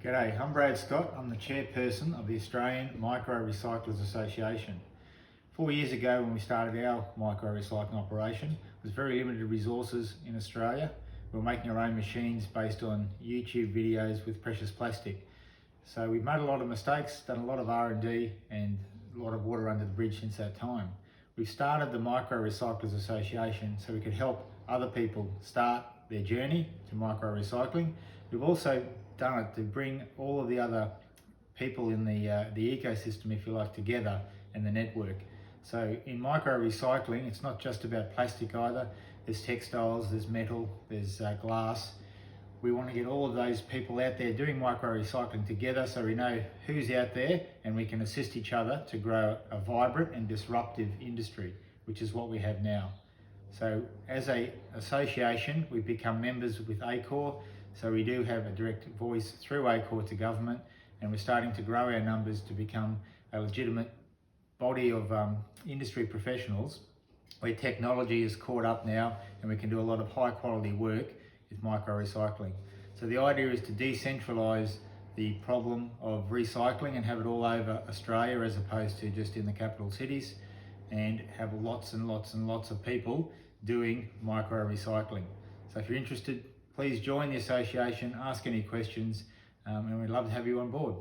G'day, I'm Brad Scott. I'm the chairperson of the Australian Micro Recyclers Association. 4 years ago when we started our micro recycling operation, there was very limited resources in Australia. We were making our own machines based on YouTube videos with precious plastic. So we've made a lot of mistakes, done a lot of R&D and a lot of water under the bridge since that time. We've started the Micro Recyclers Association so we could help other people start their journey to micro recycling. We've also done it to bring all of the other people in the ecosystem, if you like, together and the network. So in micro recycling, it's not just about plastic either. There's textiles, there's metal, there's glass. We want to get all of those people out there doing micro recycling together so we know who's out there and we can assist each other to grow a vibrant and disruptive industry, which is what we have now. So as an association, we've become members with ACOR, so we do have a direct voice through ACOR to government, and we're starting to grow our numbers to become a legitimate body of industry professionals where technology is caught up now and we can do a lot of high quality work with micro recycling. So the idea is to decentralise the problem of recycling and have it all over Australia as opposed to just in the capital cities, and have lots and lots and lots of people doing micro recycling. So if you're interested, please join the association, ask any questions, and we'd love to have you on board.